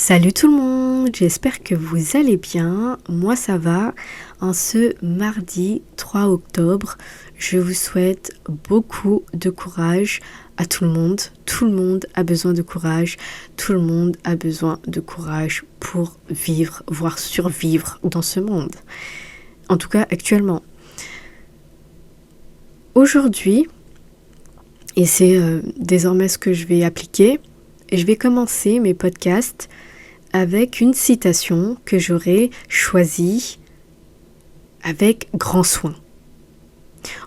Salut tout le monde, j'espère que vous allez bien. Moi ça va. En ce mardi 3 octobre, je vous souhaite beaucoup de courage à tout le monde. Tout le monde a besoin de courage. Tout le monde a besoin de courage pour vivre, voire survivre dans ce monde. En tout cas actuellement. Aujourd'hui, et c'est désormais ce que je vais appliquer, je vais commencer mes podcasts avec une citation que j'aurai choisie avec grand soin.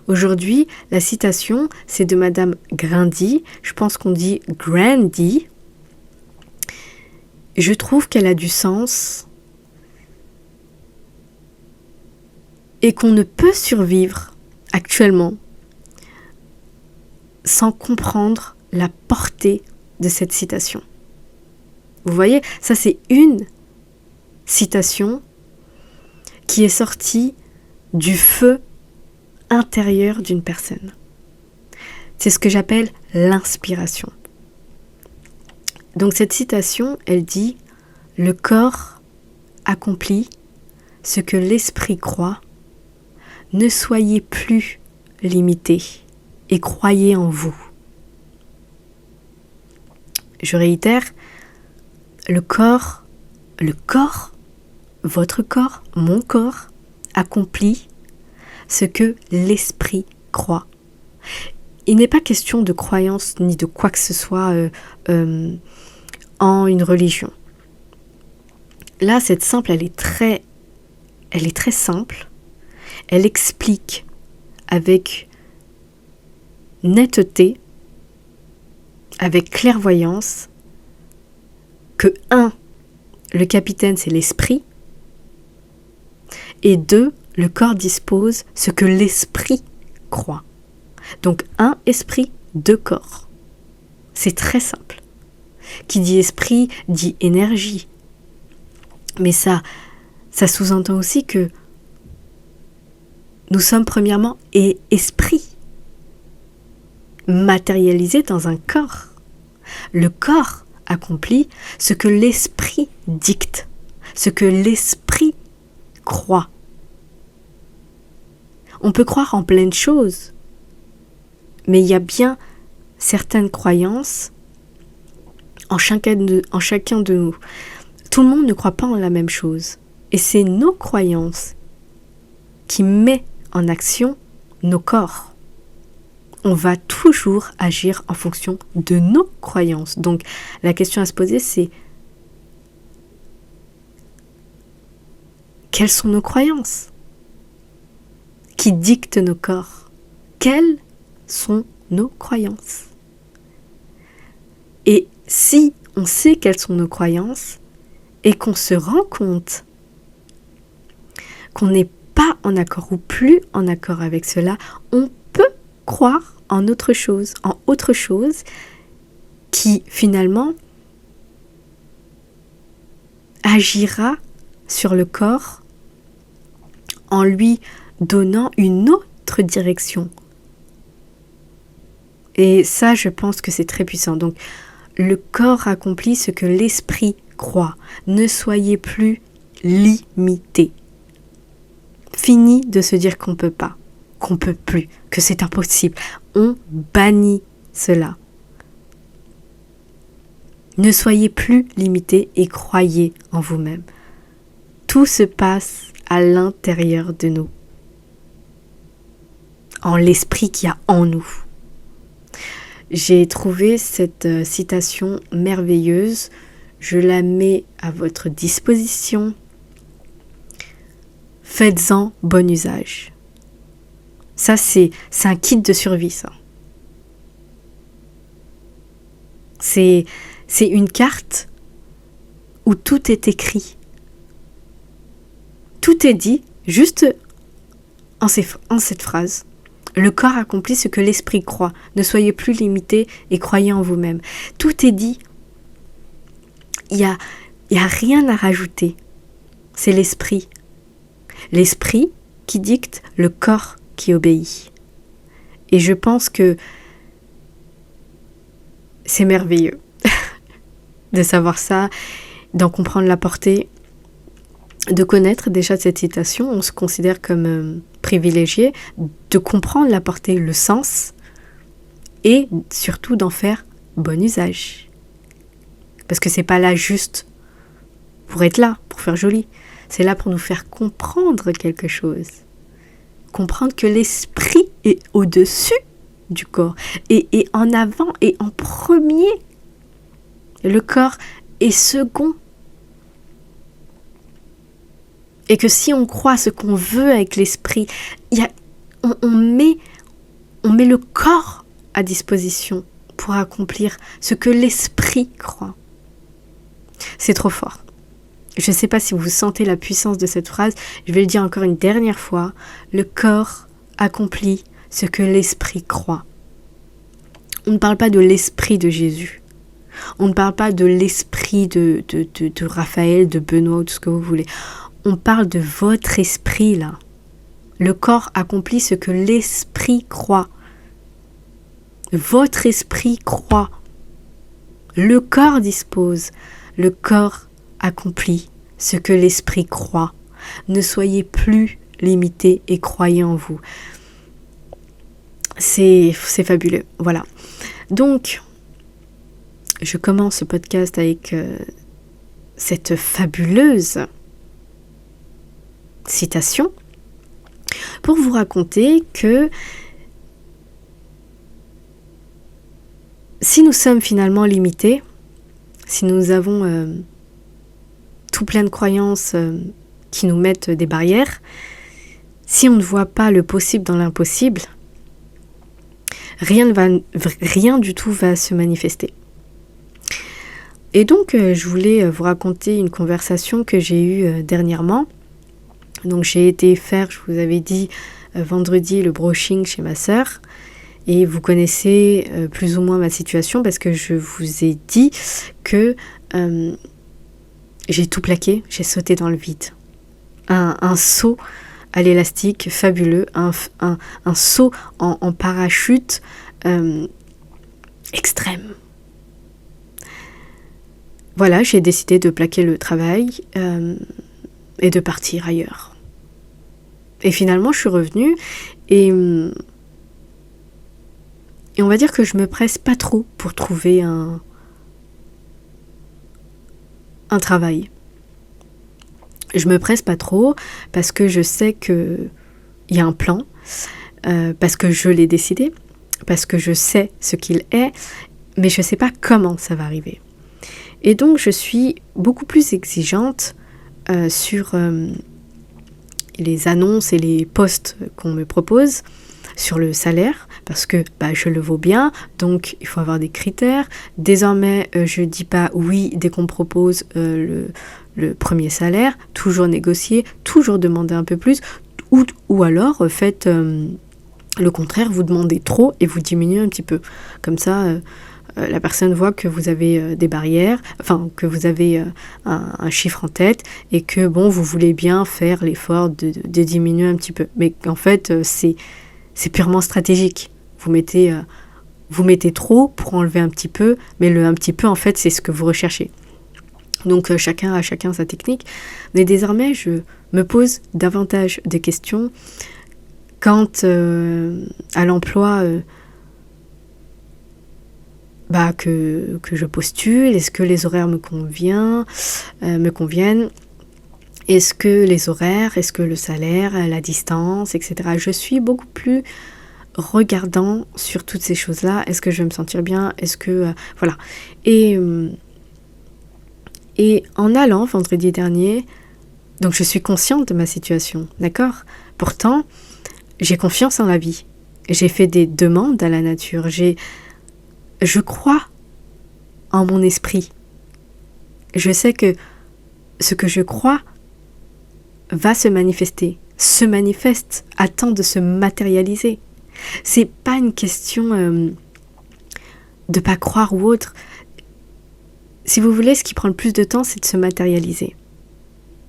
Aujourd'hui, la citation, c'est de Madame Grundy. Je pense qu'on dit Grundy. Je trouve qu'elle a du sens et qu'on ne peut survivre actuellement sans comprendre la portée de cette citation. Vous voyez, ça c'est une citation qui est sortie du feu intérieur d'une personne. C'est ce que j'appelle l'inspiration. Donc cette citation, elle dit « Le corps accomplit ce que l'esprit croit. Ne soyez plus limités et croyez en vous. » Je réitère, le corps, votre corps, mon corps, accomplit ce que l'esprit croit. Il n'est pas question de croyance ni de quoi que ce soit en une religion. Là, cette simple, elle est très simple. Elle explique avec netteté, avec clairvoyance, que 1, le capitaine c'est l'esprit, et 2, le corps dispose ce que l'esprit croit. Donc 1 esprit, 2 corps. C'est très simple. Qui dit esprit dit énergie. Mais ça sous-entend aussi que nous sommes premièrement esprit, matérialisé dans un corps. Le corps accomplit ce que l'esprit dicte, ce que l'esprit croit. On peut croire en plein de choses, mais il y a bien certaines croyances en chacun de nous. Tout le monde ne croit pas en la même chose. Et c'est nos croyances qui mettent en action nos corps. On va toujours agir en fonction de nos croyances. Donc, la question à se poser, c'est quelles sont nos croyances qui dictent nos corps? Quelles sont nos croyances? Et si on sait quelles sont nos croyances et qu'on se rend compte qu'on n'est pas en accord ou plus en accord avec cela, on peut croire en autre chose qui finalement agira sur le corps en lui donnant une autre direction. Et ça, je pense que c'est très puissant. Donc, le corps accomplit ce que l'esprit croit. Ne soyez plus limités. Fini de se dire qu'on ne peut pas, qu'on ne peut plus, que c'est impossible. On bannit cela. Ne soyez plus limités et croyez en vous-même. Tout se passe à l'intérieur de nous, en l'esprit qu'il y a en nous. J'ai trouvé cette citation merveilleuse. Je la mets à votre disposition. Faites-en bon usage. Ça, c'est un kit de survie, ça. C'est une carte où tout est écrit. Tout est dit, juste en cette phrase. Le corps accomplit ce que l'esprit croit. Ne soyez plus limités et croyez en vous-même. Tout est dit. Il y a rien à rajouter. C'est l'esprit. L'esprit qui dicte, le corps qui obéit. Et je pense que c'est merveilleux de savoir ça d'en comprendre la portée, de connaître déjà cette citation, on se considère comme privilégié, de comprendre la portée, le sens, et surtout d'en faire bon usage. Parce que c'est pas là juste pour être là, pour faire joli. C'est là pour nous faire comprendre quelque chose. Comprendre que l'esprit est au-dessus du corps, et en avant et en premier. Le corps est second. Et que si on croit ce qu'on veut avec l'esprit, on met le corps à disposition pour accomplir ce que l'esprit croit. C'est trop fort. Je ne sais pas si vous sentez la puissance de cette phrase. Je vais le dire encore une dernière fois. Le corps accomplit ce que l'esprit croit. On ne parle pas de l'esprit de Jésus. On ne parle pas de l'esprit de Raphaël, de Benoît ou tout ce que vous voulez. On parle de votre esprit là. Le corps accomplit ce que l'esprit croit. Votre esprit croit. Le corps dispose. Le corps accomplit ce que l'esprit croit. Ne soyez plus limités et croyez en vous. C'est fabuleux. Voilà. Donc, je commence ce podcast avec cette fabuleuse citation pour vous raconter que si nous sommes finalement limités, si nous avons tout plein de croyances qui nous mettent des barrières, si on ne voit pas le possible dans l'impossible, rien du tout va se manifester. Et donc, je voulais vous raconter une conversation que j'ai eue dernièrement. Donc, j'ai été faire, je vous avais dit, vendredi, le brushing chez ma sœur. Et vous connaissez plus ou moins ma situation parce que je vous ai dit que j'ai tout plaqué, j'ai sauté dans le vide. Un saut à l'élastique fabuleux, un saut en parachute extrême. Voilà, j'ai décidé de plaquer le travail et de partir ailleurs. Et finalement, je suis revenue et on va dire que je me presse pas trop pour trouver un travail. Je me presse pas trop parce que je sais qu'il y a un plan, parce que je l'ai décidé, parce que je sais ce qu'il est, mais je sais pas comment ça va arriver. Et donc, je suis beaucoup plus exigeante sur les annonces et les postes qu'on me propose, sur le salaire, parce que je le vaux bien, donc il faut avoir des critères. Désormais, je dis pas oui dès qu'on me propose le premier salaire, toujours négocier, toujours demander un peu plus, ou alors faites le contraire, vous demandez trop et vous diminuez un petit peu. Comme ça, la personne voit que vous avez des barrières, enfin que vous avez un chiffre en tête et que vous voulez bien faire l'effort de diminuer un petit peu. Mais en fait, c'est purement stratégique. Vous mettez trop pour enlever un petit peu, mais le un petit peu, en fait, c'est ce que vous recherchez. Donc, chacun a sa technique. Mais désormais, je me pose davantage de questions quant à l'emploi que je postule. Est-ce que les horaires me conviennent? Est-ce que les horaires, est-ce que le salaire, la distance, etc. Je suis beaucoup plus regardant sur toutes ces choses-là. Est-ce que je vais me sentir bien? Est-ce que... voilà. Et en allant vendredi dernier, donc je suis consciente de ma situation, d'accord? Pourtant, j'ai confiance en la vie. J'ai fait des demandes à la nature. Je crois en mon esprit. Je sais que ce que je crois va se manifeste, attend de se matérialiser. C'est pas une question de pas croire ou autre. Si vous voulez, ce qui prend le plus de temps, c'est de se matérialiser.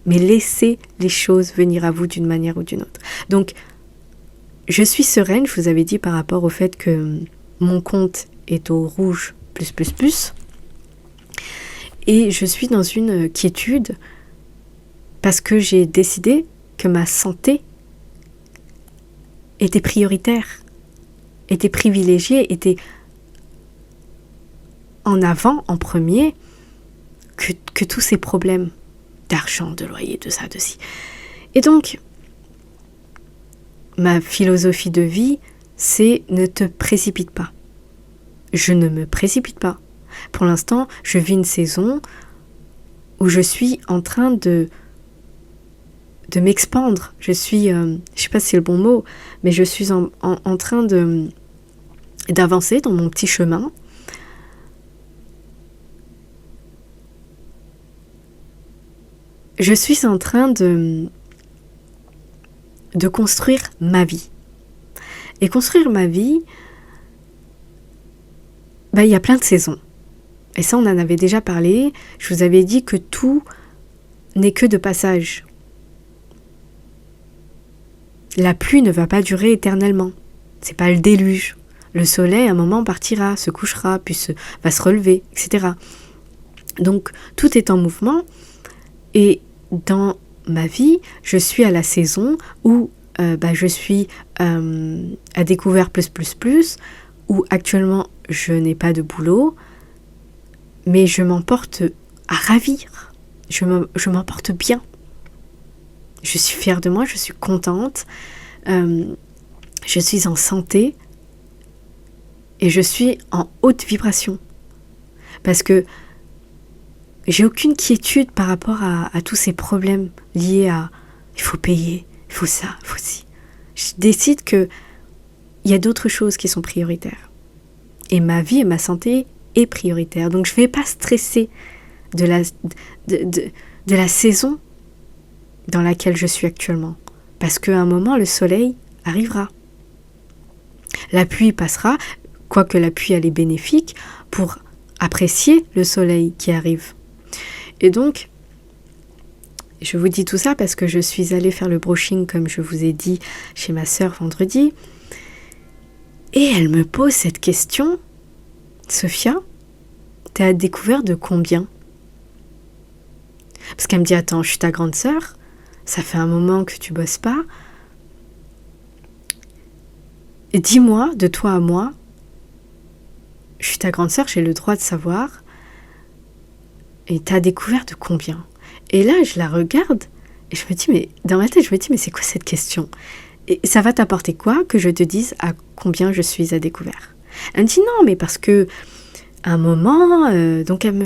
Mais laissez les choses venir à vous d'une manière ou d'une autre. Donc, je suis sereine, je vous avais dit par rapport au fait que mon compte est au rouge +++. Et je suis dans une quiétude parce que j'ai décidé que ma santé était prioritaire, était privilégiée, était en avant, en premier, que tous ces problèmes d'argent, de loyer, de ça, de ci. Et donc, ma philosophie de vie, c'est ne te précipite pas. Je ne me précipite pas. Pour l'instant, je vis une saison où je suis en train de m'expandre. Je suis, je ne sais pas si c'est le bon mot, mais je suis en train d'avancer dans mon petit chemin. Je suis en train de construire ma vie. Et construire ma vie, il y a plein de saisons. Et ça, on en avait déjà parlé. Je vous avais dit que tout n'est que de passage. La pluie ne va pas durer éternellement. C'est pas le déluge. Le soleil, à un moment, partira, se couchera, puis va se relever, etc. Donc, tout est en mouvement. Et dans ma vie, je suis à la saison où je suis à découvert plus, où actuellement, je n'ai pas de boulot, mais je m'emporte à ravir. Je m'emporte bien. Je suis fière de moi, je suis contente. Je suis en santé. Et je suis en haute vibration. Parce que j'ai aucune quiétude par rapport à tous ces problèmes liés à il faut payer, il faut ça, il faut ci. Je décide qu'il y a d'autres choses qui sont prioritaires. Et ma vie et ma santé est prioritaire. Donc je ne vais pas stresser de la saison dans laquelle je suis actuellement. Parce qu'à un moment, le soleil arrivera. La pluie passera, quoique la pluie elle est bénéfique, pour apprécier le soleil qui arrive. Et donc, je vous dis tout ça parce que je suis allée faire le brushing, comme je vous ai dit, chez ma sœur vendredi. Et elle me pose cette question, Sophia, t'es à découvert de combien ? Parce qu'elle me dit, attends, je suis ta grande sœur, ça fait un moment que tu bosses pas. Et dis-moi, de toi à moi, je suis ta grande sœur, j'ai le droit de savoir. Et t'as découvert de combien ? Et là, je la regarde et je me dis, mais dans ma tête, je me dis, mais c'est quoi cette question ? Et ça va t'apporter quoi que je te dise à combien je suis à découvert ? Elle me dit non, mais parce que à un moment, donc elle me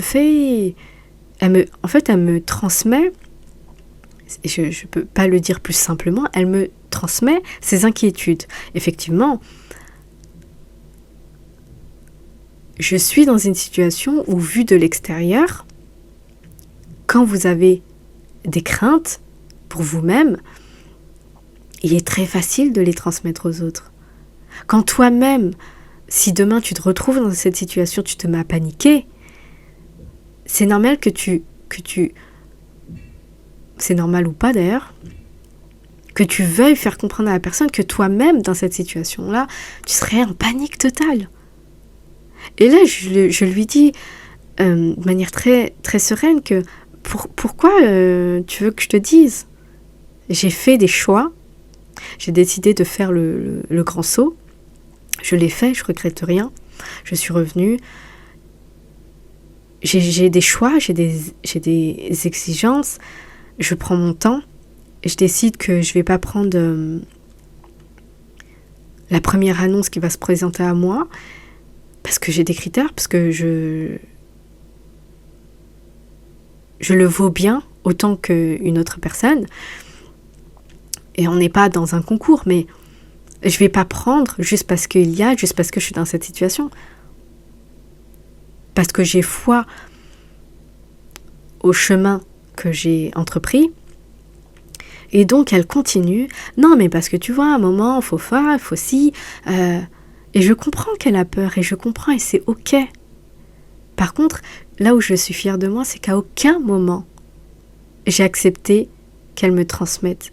transmet, je ne peux pas le dire plus simplement, elle me transmet ses inquiétudes. Effectivement, je suis dans une situation où, vu de l'extérieur, quand vous avez des craintes pour vous-même, il est très facile de les transmettre aux autres. Quand toi-même, si demain tu te retrouves dans cette situation, tu te mets à paniquer, c'est normal que tu c'est normal ou pas d'ailleurs, que tu veuilles faire comprendre à la personne que toi-même, dans cette situation-là, tu serais en panique totale. Et là, je lui dis de manière très, très sereine que pourquoi tu veux que je te dise ? J'ai fait des choix, j'ai décidé de faire le grand saut, je l'ai fait, je regrette rien, je suis revenue, j'ai des choix, j'ai des exigences, je prends mon temps, et je décide que je vais pas prendre la première annonce qui va se présenter à moi, parce que j'ai des critères, parce que je le vaux bien autant qu'une autre personne. Et on n'est pas dans un concours, mais je vais pas prendre juste parce que je suis dans cette situation. Parce que j'ai foi au chemin que j'ai entrepris. Et donc elle continue. Non, mais parce que tu vois, à un moment, il faut faire, il faut ci. Et je comprends qu'elle a peur, et je comprends, et c'est ok. Par contre, là où je suis fière de moi, c'est qu'à aucun moment, j'ai accepté qu'elle me transmette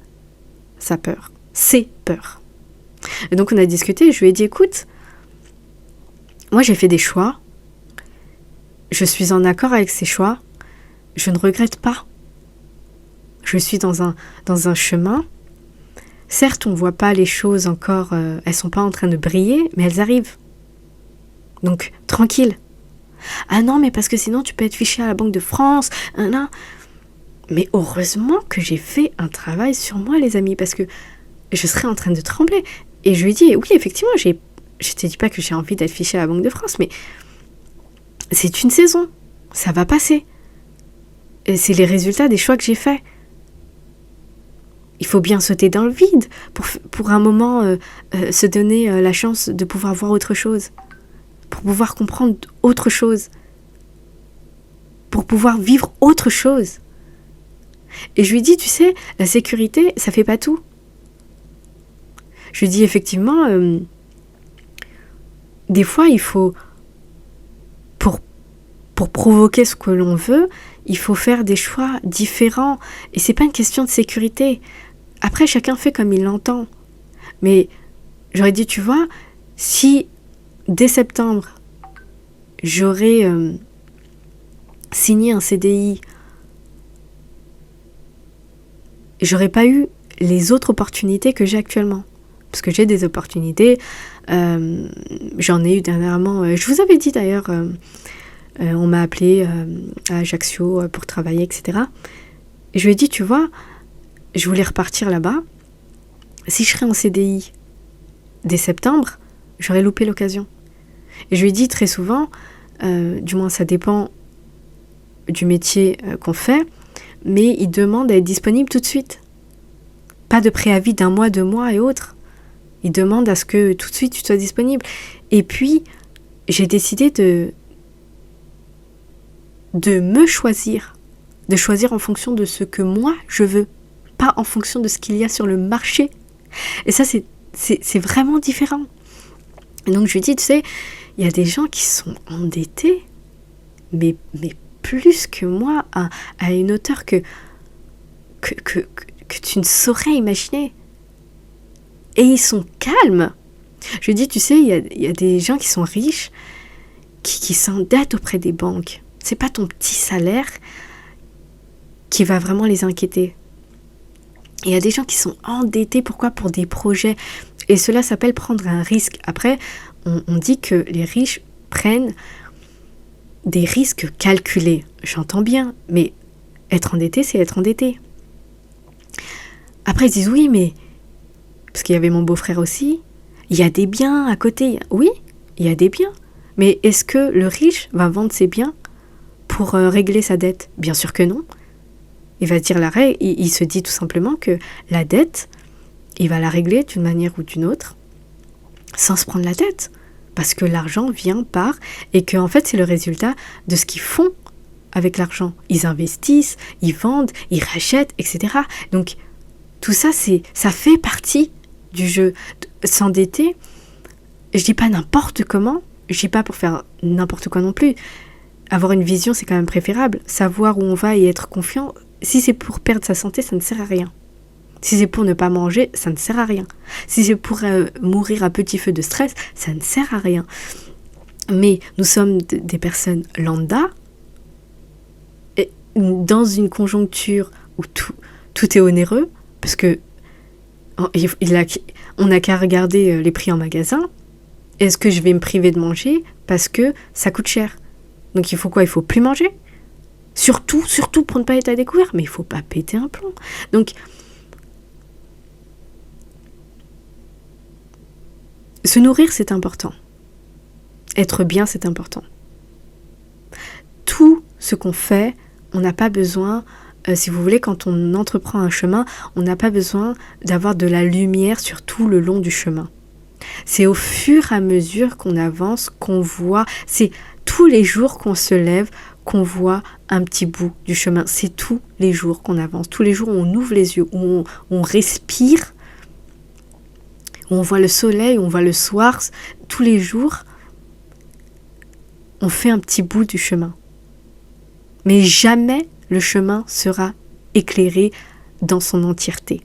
sa peur, ses peurs. Et donc on a discuté, et je lui ai dit, écoute, moi j'ai fait des choix, je suis en accord avec ces choix, je ne regrette pas. Je suis dans un chemin. Certes, on ne voit pas les choses encore, elles sont pas en train de briller, mais elles arrivent. Donc, tranquille. Ah non, mais parce que sinon tu peux être fiché à la Banque de France. Non. Mais heureusement que j'ai fait un travail sur moi, les amis, parce que je serais en train de trembler. Et je lui ai dit, oui, effectivement, je te dis pas que j'ai envie d'être fiché à la Banque de France, mais c'est une saison. Ça va passer. Et c'est les résultats des choix que j'ai faits. Il faut bien sauter dans le vide pour un moment se donner la chance de pouvoir voir autre chose, pour pouvoir comprendre autre chose, pour pouvoir vivre autre chose. Et je lui dis, tu sais, la sécurité, ça fait pas tout. Je lui dis effectivement, des fois il faut, pour provoquer ce que l'on veut, il faut faire des choix différents. Et c'est pas une question de sécurité. Après, chacun fait comme il l'entend. Mais j'aurais dit, tu vois, si dès septembre, j'aurais signé un CDI, j'aurais pas eu les autres opportunités que j'ai actuellement. Parce que j'ai des opportunités, j'en ai eu dernièrement, je vous avais dit d'ailleurs, on m'a appelé à Ajaccio pour travailler, etc. Et je lui ai dit, tu vois, je voulais repartir là-bas. Si je serais en CDI dès septembre, j'aurais loupé l'occasion. Et je lui ai dit très souvent, du moins ça dépend du métier qu'on fait, mais il demande à être disponible tout de suite. Pas de préavis d'1 mois, 2 mois et autres. Il demande à ce que tout de suite tu sois disponible. Et puis, j'ai décidé de me choisir. De choisir en fonction de ce que moi je veux. Pas en fonction de ce qu'il y a sur le marché. Et ça, c'est vraiment différent. Et donc, je lui dis, tu sais, il y a des gens qui sont endettés, mais plus que moi, à une hauteur que tu ne saurais imaginer. Et ils sont calmes. Je dis, tu sais, il y a des gens qui sont riches, qui s'endettent auprès des banques. C'est pas ton petit salaire qui va vraiment les inquiéter. Et il y a des gens qui sont endettés, pourquoi ? Pour des projets. Et cela s'appelle prendre un risque. Après, on dit que les riches prennent des risques calculés. J'entends bien, mais être endetté, c'est être endetté. Après, ils disent, oui, mais... Parce qu'il y avait mon beau-frère aussi. Il y a des biens à côté. Oui, il y a des biens. Mais est-ce que le riche va vendre ses biens pour régler sa dette ? Bien sûr que non. Il va dire il se dit tout simplement que la dette, il va la régler d'une manière ou d'une autre, sans se prendre la tête. Parce que l'argent vient par... Et que en fait, c'est le résultat de ce qu'ils font avec l'argent. Ils investissent, ils vendent, ils rachètent, etc. Donc, tout ça, ça fait partie du jeu. S'endetter, je dis pas n'importe comment, je dis pas pour faire n'importe quoi non plus. Avoir une vision, c'est quand même préférable. Savoir où on va et être confiant, si c'est pour perdre sa santé, ça ne sert à rien. Si c'est pour ne pas manger, ça ne sert à rien. Si c'est pour mourir à petit feu de stress, ça ne sert à rien. Mais nous sommes des personnes lambda, et dans une conjoncture où tout est onéreux, parce que on n'a qu'à regarder les prix en magasin. Est-ce que je vais me priver de manger parce que ça coûte cher ? Donc il faut quoi ? Il faut plus manger ? Surtout pour ne pas être à découvert. Mais il faut pas péter un plomb. Donc, se nourrir, c'est important. Être bien, c'est important. Tout ce qu'on fait, on n'a pas besoin... si vous voulez, quand on entreprend un chemin, on n'a pas besoin d'avoir de la lumière sur tout le long du chemin. C'est au fur et à mesure qu'on avance, qu'on voit, c'est tous les jours qu'on se lève, qu'on voit un petit bout du chemin. C'est tous les jours qu'on avance, tous les jours où on ouvre les yeux, où on respire, où on voit le soleil, où on voit le soir. Tous les jours, on fait un petit bout du chemin. Mais jamais le chemin sera éclairé dans son entièreté.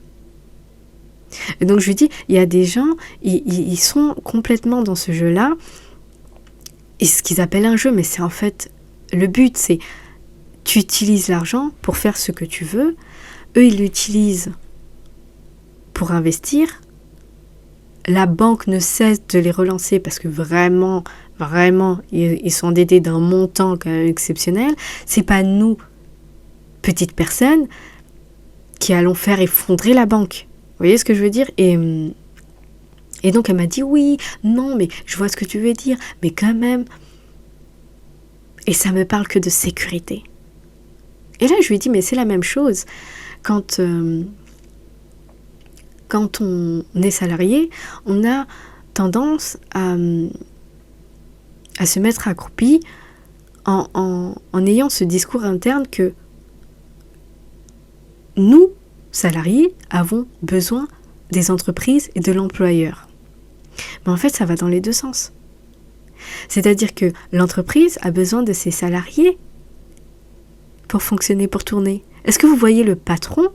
Et donc je lui dis, il y a des gens, ils sont complètement dans ce jeu-là, et ce qu'ils appellent un jeu, mais c'est en fait, le but c'est, tu utilises l'argent pour faire ce que tu veux. Eux, ils l'utilisent pour investir. La banque ne cesse de les relancer parce que vraiment, ils sont endettés d'un montant quand même exceptionnel. C'est pas nous, petites personnes, qui allons faire effondrer la banque. Vous voyez ce que je veux dire ? Et donc elle m'a dit oui, non, mais je vois ce que tu veux dire, mais quand même. Et ça me parle que de sécurité. Et là, je lui ai dit, mais c'est la même chose. Quand on est salarié, on a tendance à se mettre accroupi en ayant ce discours interne que nous, salariés, avons besoin des entreprises et de l'employeur. Mais en fait, ça va dans les deux sens. C'est-à-dire que l'entreprise a besoin de ses salariés pour fonctionner, pour tourner. Est-ce que vous voyez le patron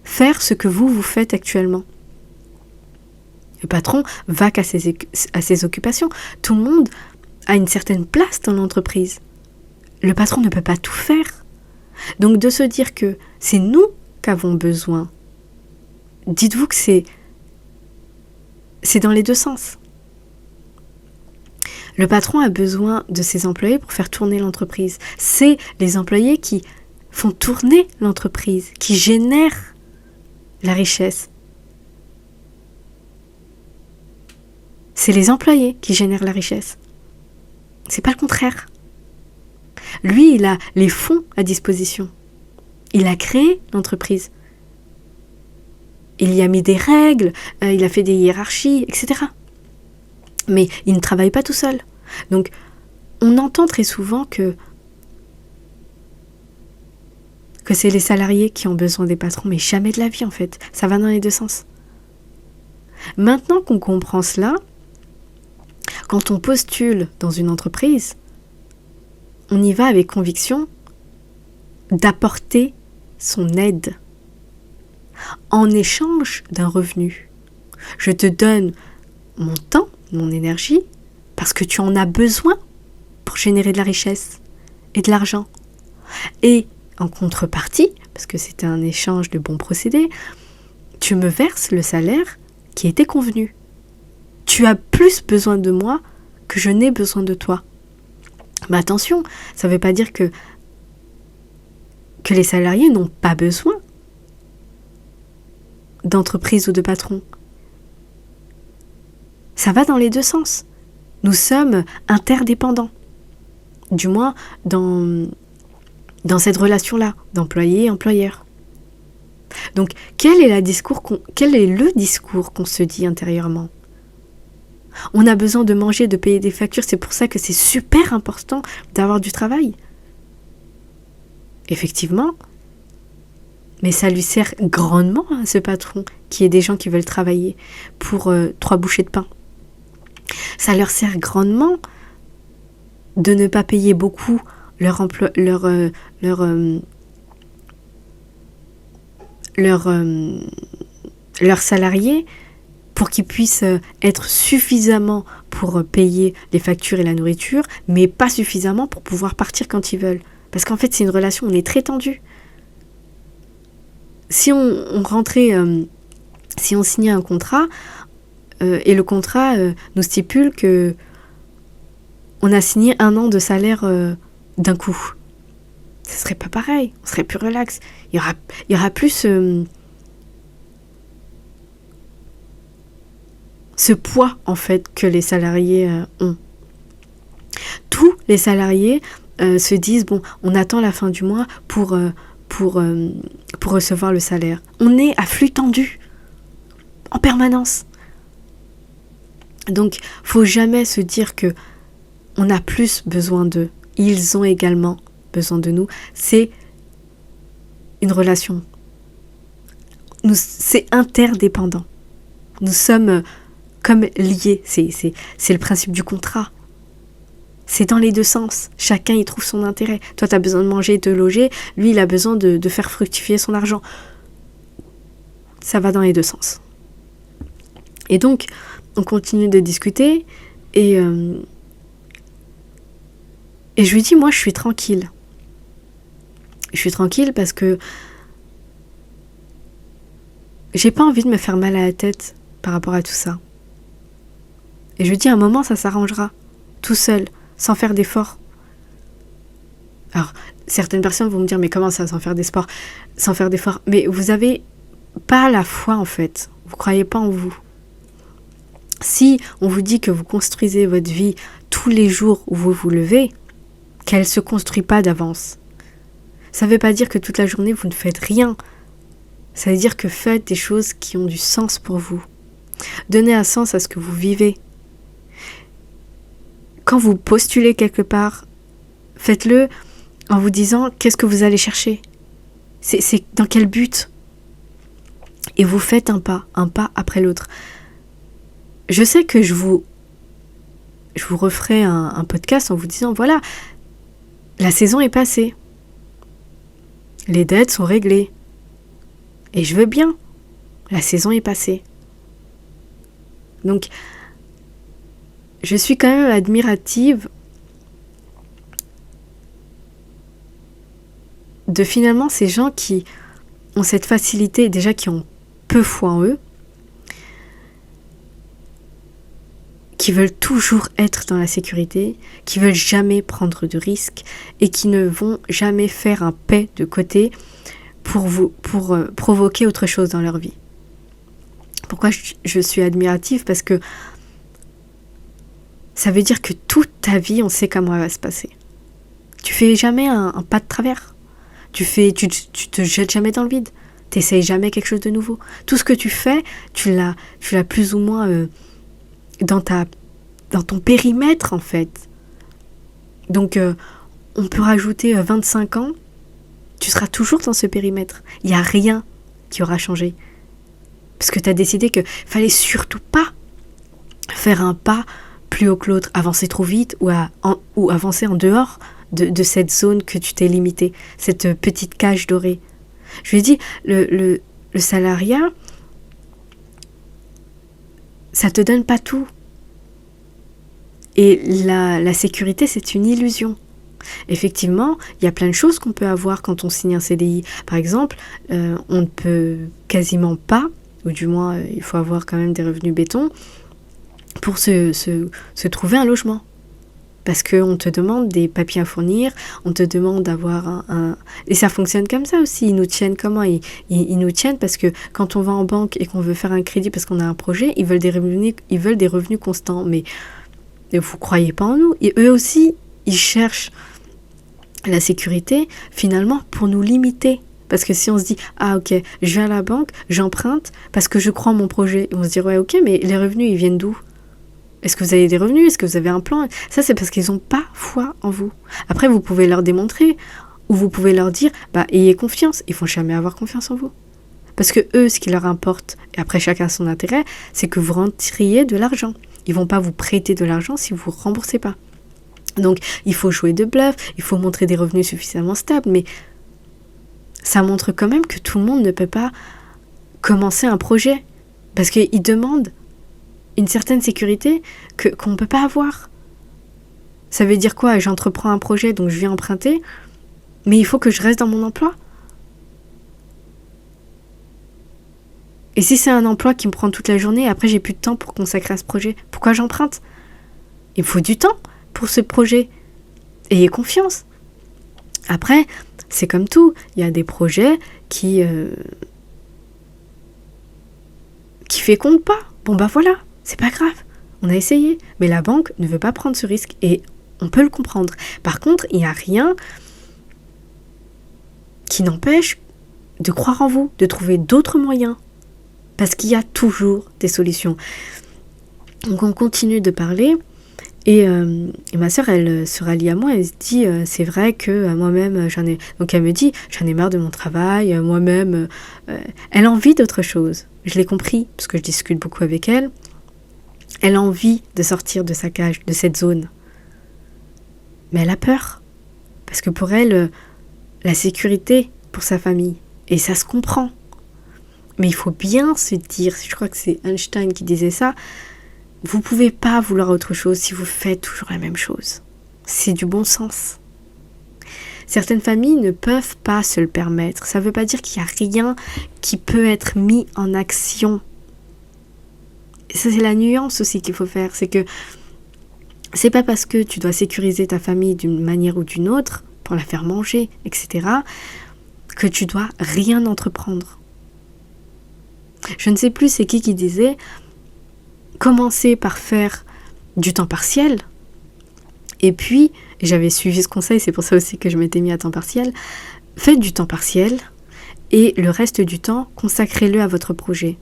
faire ce que vous faites actuellement ? Le patron va qu'à ses occupations. Tout le monde a une certaine place dans l'entreprise. Le patron ne peut pas tout faire. Donc de se dire que c'est nous qu'avons besoin, dites-vous que c'est dans les deux sens. Le patron a besoin de ses employés pour faire tourner l'entreprise. C'est les employés qui font tourner l'entreprise, qui génèrent la richesse. C'est les employés qui génèrent la richesse. C'est pas le contraire. Lui, il a les fonds à disposition. Il a créé l'entreprise. Il y a mis des règles, il a fait des hiérarchies, etc. Mais il ne travaille pas tout seul. Donc, on entend très souvent que c'est les salariés qui ont besoin des patrons, mais jamais de la vie en fait. Ça va dans les deux sens. Maintenant qu'on comprend cela, quand on postule dans une entreprise, on y va avec conviction d'apporter son aide en échange d'un revenu. Je te donne mon temps, mon énergie, parce que tu en as besoin pour générer de la richesse et de l'argent. Et en contrepartie, parce que c'est un échange de bons procédés, tu me verses le salaire qui était convenu. Tu as plus besoin de moi que je n'ai besoin de toi. Mais attention, ça ne veut pas dire que les salariés n'ont pas besoin d'entreprise ou de patron. Ça va dans les deux sens. Nous sommes interdépendants. Du moins, dans cette relation-là, d'employé-employeur. Donc, quel est le discours qu'on se dit intérieurement ? On a besoin de manger, de payer des factures, c'est pour ça que c'est super important d'avoir du travail. Effectivement, mais ça lui sert grandement à ce patron, qui est des gens qui veulent travailler pour 3 bouchées de pain. Ça leur sert grandement de ne pas payer beaucoup leurs salariés pour qu'ils puissent être suffisamment pour payer les factures et la nourriture, mais pas suffisamment pour pouvoir partir quand ils veulent. Parce qu'en fait, c'est une relation, on est très tendu. Si on signait un contrat, et le contrat nous stipule que on a signé 1 an de salaire d'un coup, ce serait pas pareil, on serait plus relax. Il y aura plus ce poids en fait que les salariés ont. Tous les salariés se disent bon, on attend la fin du mois pour recevoir le salaire. On est à flux tendu en permanence. Donc, faut jamais se dire que on a plus besoin d'eux. Ils ont également besoin de nous. C'est une relation. C'est interdépendant. Nous sommes comme liés. C'est le principe du contrat. C'est dans les deux sens. Chacun y trouve son intérêt. Toi, tu as besoin de manger, de loger. Lui, il a besoin de faire fructifier son argent. Ça va dans les deux sens. Et donc, on continue de discuter et je lui dis, moi, je suis tranquille. Je suis tranquille parce que j'ai pas envie de me faire mal à la tête par rapport à tout ça. Et je me dis, à un moment, ça s'arrangera, tout seul, sans faire d'efforts. Alors, certaines personnes vont me dire, mais comment ça, sans faire d'efforts? Mais vous avez pas la foi, en fait. Vous croyez pas en vous. Si on vous dit que vous construisez votre vie tous les jours où vous vous levez, qu'elle ne se construit pas d'avance. Ça ne veut pas dire que toute la journée, vous ne faites rien. Ça veut dire que faites des choses qui ont du sens pour vous. Donnez un sens à ce que vous vivez. Quand vous postulez quelque part, faites-le en vous disant qu'est-ce que vous allez chercher. C'est dans quel but? Et vous faites un pas après l'autre. Je sais que je vous referai un podcast en vous disant, voilà, la saison est passée. Les dettes sont réglées. Et je veux bien. La saison est passée. Donc, je suis quand même admirative de finalement ces gens qui ont cette facilité, déjà qui ont peu foi en eux, qui veulent toujours être dans la sécurité, qui veulent jamais prendre de risques et qui ne vont jamais faire un pas de côté pour provoquer autre chose dans leur vie. Pourquoi je suis admirative? Parce que ça veut dire que toute ta vie, on sait comment elle va se passer. Tu fais jamais un pas de travers. Tu te jettes jamais dans le vide. Tu n'essayes jamais quelque chose de nouveau. Tout ce que tu fais, tu l'as plus ou moins dans ton périmètre, en fait. Donc, on peut rajouter 25 ans, tu seras toujours dans ce périmètre. Il n'y a rien qui aura changé. Parce que tu as décidé qu'il fallait surtout pas faire un pas plus haut que l'autre, avancer trop vite ou avancer en dehors de cette zone que tu t'es limitée, cette petite cage dorée. Je lui ai dit, le salariat, ça te donne pas tout. Et la sécurité, c'est une illusion. Effectivement, il y a plein de choses qu'on peut avoir quand on signe un CDI. Par exemple, on ne peut quasiment pas, ou du moins il faut avoir quand même des revenus béton, pour se trouver un logement. Parce qu'on te demande des papiers à fournir, on te demande d'avoir un... Et ça fonctionne comme ça aussi, ils nous tiennent comment? Ils nous tiennent parce que quand on va en banque et qu'on veut faire un crédit parce qu'on a un projet, ils veulent des revenus constants. Mais vous croyez pas en nous? Et eux aussi, ils cherchent la sécurité, finalement, pour nous limiter. Parce que si on se dit, ah ok, je vais à la banque, j'emprunte parce que je crois en mon projet. Et on se dit, ouais ok, mais les revenus, ils viennent d'où? Est-ce que vous avez des revenus? Est-ce que vous avez un plan? Ça, c'est parce qu'ils n'ont pas foi en vous. Après, vous pouvez leur démontrer, ou vous pouvez leur dire, ayez confiance. Ils ne vont jamais avoir confiance en vous. Parce que eux, ce qui leur importe, et après chacun son intérêt, c'est que vous rentriez de l'argent. Ils ne vont pas vous prêter de l'argent si vous ne remboursez pas. Donc, il faut jouer de bluff, il faut montrer des revenus suffisamment stables, mais ça montre quand même que tout le monde ne peut pas commencer un projet. Parce qu'ils demandent une certaine sécurité qu'on ne peut pas avoir. Ça veut dire quoi? J'entreprends un projet, donc je viens emprunter, mais il faut que je reste dans mon emploi. Et si c'est un emploi qui me prend toute la journée, et après j'ai plus de temps pour consacrer à ce projet, pourquoi j'emprunte? Il me faut du temps pour ce projet. Ayez confiance. Après, c'est comme tout. Il y a des projets qui fécondent pas. Bon voilà. C'est pas grave, on a essayé. Mais la banque ne veut pas prendre ce risque et on peut le comprendre. Par contre, il n'y a rien qui n'empêche de croire en vous, de trouver d'autres moyens. Parce qu'il y a toujours des solutions. Donc on continue de parler et ma sœur, elle se rallie à moi, elle se dit c'est vrai que moi-même donc elle me dit j'en ai marre de mon travail, moi-même elle a envie d'autre chose. Je l'ai compris parce que je discute beaucoup avec elle. Elle a envie de sortir de sa cage, de cette zone. Mais elle a peur. Parce que pour elle, la sécurité pour sa famille. Et ça se comprend. Mais il faut bien se dire, je crois que c'est Einstein qui disait ça, vous ne pouvez pas vouloir autre chose si vous faites toujours la même chose. C'est du bon sens. Certaines familles ne peuvent pas se le permettre. Ça ne veut pas dire qu'il n'y a rien qui peut être mis en action. Ça, c'est la nuance aussi qu'il faut faire. C'est que c'est pas parce que tu dois sécuriser ta famille d'une manière ou d'une autre, pour la faire manger, etc., que tu dois rien entreprendre. Je ne sais plus c'est qui disait commencer par faire du temps partiel, et puis, j'avais suivi ce conseil, c'est pour ça aussi que je m'étais mis à temps partiel, faites du temps partiel, et le reste du temps, consacrez-le à votre projet.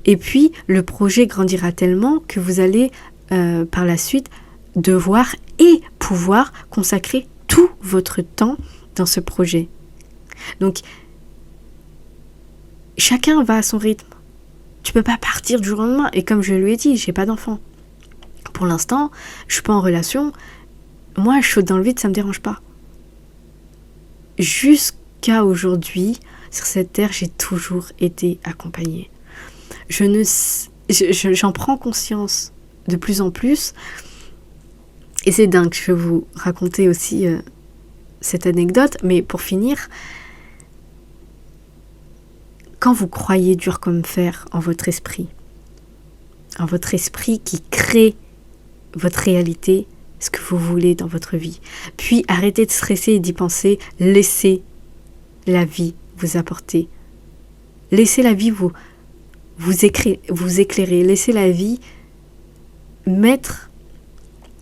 Et puis, le projet grandira tellement que vous allez, par la suite, devoir et pouvoir consacrer tout votre temps dans ce projet. Donc, chacun va à son rythme. Tu peux pas partir du jour au lendemain. Et comme je lui ai dit, j'ai pas d'enfant. Pour l'instant, je suis pas en relation. Moi, je saute dans le vide, ça me dérange pas. Jusqu'à aujourd'hui, sur cette terre, j'ai toujours été accompagnée. J'en prends conscience de plus en plus. Et c'est dingue, je vais vous raconter aussi cette anecdote. Mais pour finir, quand vous croyez dur comme fer en votre esprit qui crée votre réalité, ce que vous voulez dans votre vie, puis arrêtez de stresser et d'y penser, laissez la vie vous apporter. Laissez la vie vous éclairer, laissez la vie mettre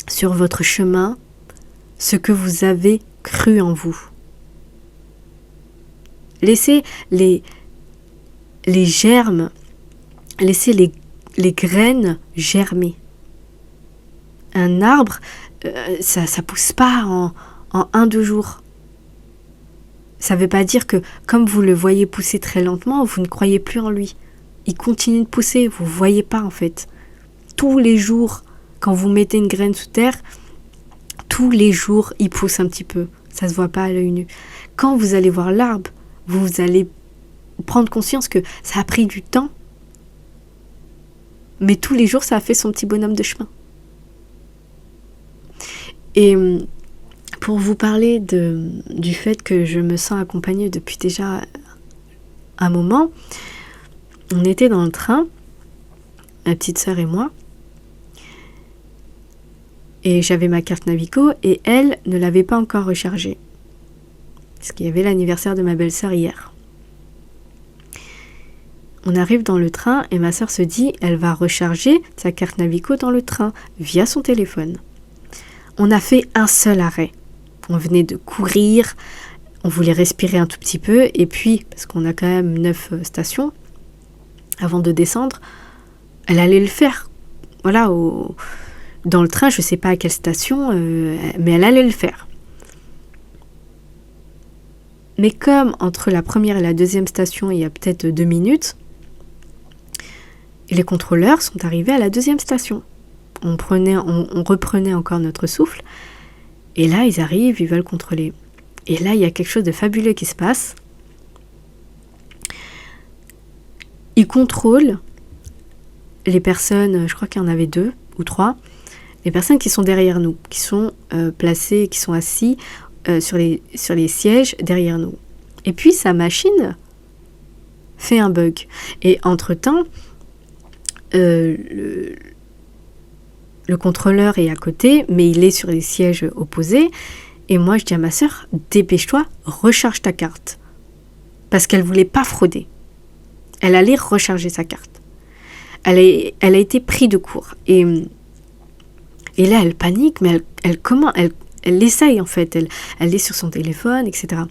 sur votre chemin ce que vous avez cru en vous. Laissez les germes, laissez les graines germer. Un arbre, ça pousse pas en 1-2 jours. Ça veut pas dire que comme vous le voyez pousser très lentement, vous ne croyez plus en lui. Il continue de pousser, vous voyez pas en fait. Tous les jours, quand vous mettez une graine sous terre, tous les jours, il pousse un petit peu. Ça se voit pas à l'œil nu. Quand vous allez voir l'arbre, vous allez prendre conscience que ça a pris du temps, mais tous les jours, ça a fait son petit bonhomme de chemin. Et pour vous parler du fait que je me sens accompagnée depuis déjà un moment, on était dans le train, ma petite sœur et moi, et j'avais ma carte Navigo et elle ne l'avait pas encore rechargée. Parce qu'il y avait l'anniversaire de ma belle-sœur hier. On arrive dans le train et ma sœur se dit, elle va recharger sa carte Navigo dans le train via son téléphone. On a fait un seul arrêt. On venait de courir, on voulait respirer un tout petit peu et puis, parce qu'on a quand même 9 stations, avant de descendre, elle allait le faire. Voilà, dans le train, je ne sais pas à quelle station, mais elle allait le faire. Mais comme entre la première et la deuxième station, il y a peut-être 2 minutes, les contrôleurs sont arrivés à la deuxième station. On reprenait encore notre souffle. Et là, ils arrivent, ils veulent contrôler. Et là, il y a quelque chose de fabuleux qui se passe. Ils contrôlent les personnes, je crois qu'il y en avait 2 ou 3, les personnes qui sont derrière nous, qui sont placées, qui sont assis sur les sièges derrière nous. Et puis, sa machine fait un bug. Et entre-temps, le contrôleur est à côté, mais il est sur les sièges opposés. Et moi, je dis à ma sœur, dépêche-toi, recharge ta carte. Parce qu'elle ne voulait pas frauder. Elle allait recharger sa carte. Elle a été prise de court. Et là, elle panique, mais elle essaye en fait. Elle est sur son téléphone, etc.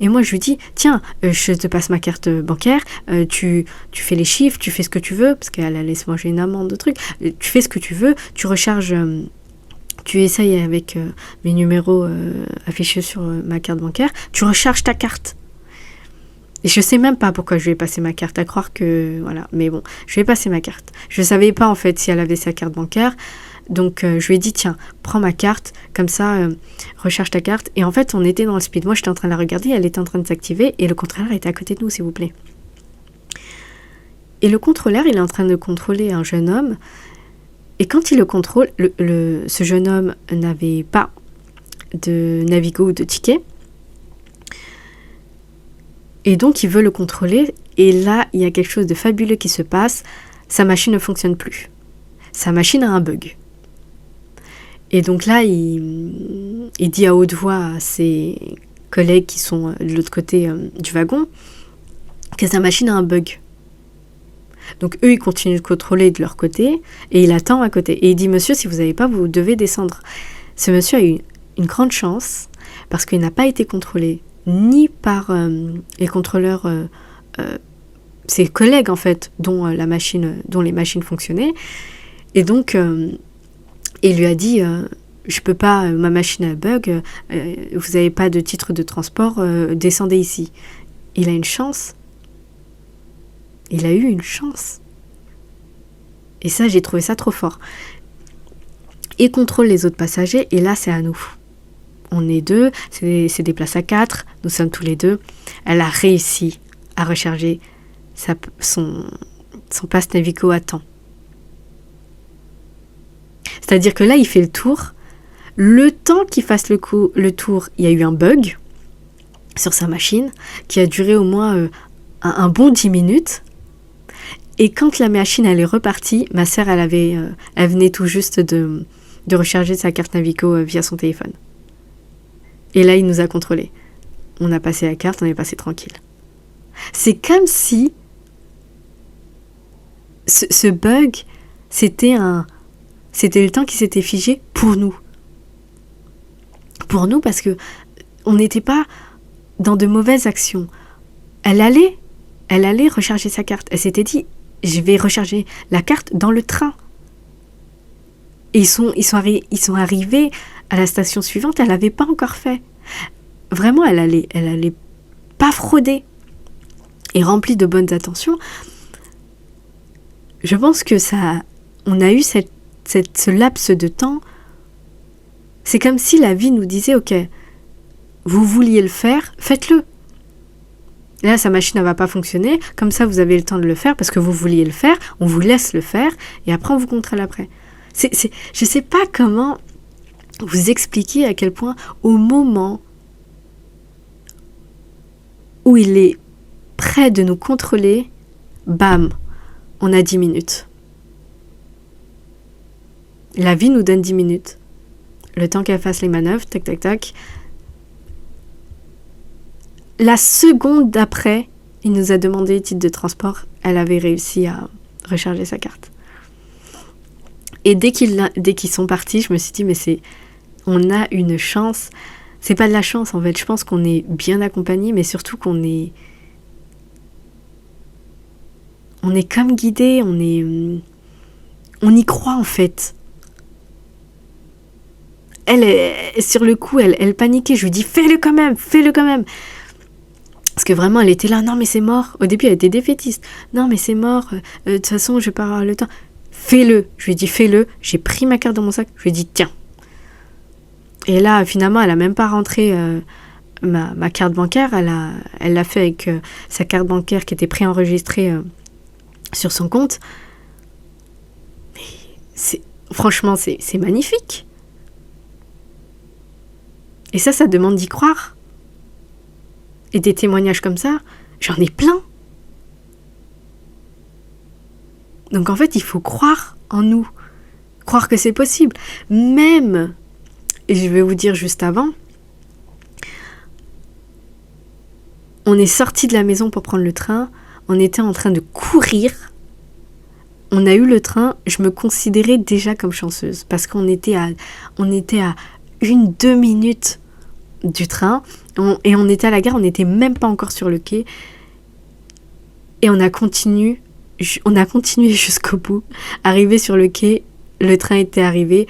Et moi, je lui dis, tiens, je te passe ma carte bancaire, tu fais les chiffres, tu fais ce que tu veux, parce qu'elle allait se manger une amende de trucs. Tu fais ce que tu veux, tu recharges, tu essayes avec mes numéros affichés sur ma carte bancaire, tu recharges ta carte. Et je sais même pas pourquoi je lui ai passé ma carte, à croire que... Voilà, mais bon, je lui ai passé ma carte. Je savais pas en fait si elle avait sa carte bancaire. Donc je lui ai dit, tiens, prends ma carte, comme ça, recharge ta carte. Et en fait, on était dans le speed. Moi, j'étais en train de la regarder, elle était en train de s'activer, et le contrôleur était à côté de nous, s'il vous plaît. Et le contrôleur, il est en train de contrôler un jeune homme. Et quand il le contrôle, ce jeune homme n'avait pas de Navigo ou de ticket. Et donc, il veut le contrôler. Et là, il y a quelque chose de fabuleux qui se passe. Sa machine ne fonctionne plus. Sa machine a un bug. Et donc là, il dit à haute voix à ses collègues qui sont de l'autre côté du wagon que sa machine a un bug. Donc eux, ils continuent de contrôler de leur côté et il attend à côté. Et il dit, monsieur, si vous n'avez pas, vous devez descendre. Ce monsieur a eu une grande chance parce qu'il n'a pas été contrôlé ni par les contrôleurs, ses collègues en fait, dont les machines fonctionnaient. Et donc, il lui a dit, je peux pas, ma machine a bug, vous n'avez pas de titre de transport, descendez ici. Il a une chance. Il a eu une chance. Et ça, j'ai trouvé ça trop fort. Il contrôle les autres passagers, et là, c'est à nous. On est deux, c'est des places à 4, nous sommes tous les deux. Elle a réussi à recharger son pass Navigo à temps. C'est-à-dire que là, il fait le tour. Le temps qu'il fasse le tour, il y a eu un bug sur sa machine qui a duré au moins un bon 10 minutes. Et quand la machine elle est repartie, ma sœur, elle venait tout juste de recharger sa carte Navigo via son téléphone. Et là, il nous a contrôlés. On a passé la carte, on est passé tranquille. C'est comme si ce bug, c'était le temps qui s'était figé pour nous. Pour nous, parce que on n'était pas dans de mauvaises actions. Elle allait recharger sa carte. Elle s'était dit, je vais recharger la carte dans le train. Et ils sont arrivés à la station suivante, elle l'avait pas encore fait. Vraiment, elle allait pas frauder. Et remplie de bonnes intentions. Je pense que on a eu ce laps de temps. C'est comme si la vie nous disait, ok, vous vouliez le faire, faites-le. Là, sa machine ne va pas fonctionner. Comme ça, vous avez le temps de le faire parce que vous vouliez le faire. On vous laisse le faire et après, on vous contrôle après. Je ne sais pas comment vous expliquer à quel point, au moment où il est prêt de nous contrôler, bam, on a 10 minutes. La vie nous donne 10 minutes. Le temps qu'elle fasse les manœuvres, tac, tac, tac. La seconde d'après, il nous a demandé le titre de transport. Elle avait réussi à recharger sa carte. Et dès qu'ils sont partis, je me suis dit, mais on a une chance. C'est pas de la chance, en fait. Je pense qu'on est bien accompagné, mais surtout qu'on est comme guidé, on y croit, en fait. Elle, sur le coup, elle paniquait. Je lui dis, fais-le quand même. Parce que vraiment, elle était là, non mais c'est mort. Au début, elle était défaitiste. Non mais c'est mort, de toute façon, je vais pas avoir le temps. Fais-le. Je lui ai dit, fais-le. J'ai pris ma carte dans mon sac. Je lui ai dit, tiens. Et là, finalement, elle a même pas rentré ma carte bancaire. Elle l'a fait avec sa carte bancaire qui était préenregistrée sur son compte. Mais franchement, c'est magnifique. Et ça demande d'y croire. Et des témoignages comme ça, j'en ai plein. Donc en fait, il faut croire en nous. Croire que c'est possible. Même, et je vais vous dire juste avant, on est sorti de la maison pour prendre le train. On était en train de courir. On a eu le train. Je me considérais déjà comme chanceuse. Parce qu'on était à 1-2 minutes du train. Et on était à la gare. On n'était même pas encore sur le quai. Et on a continué jusqu'au bout. Arrivé sur le quai, le train était arrivé.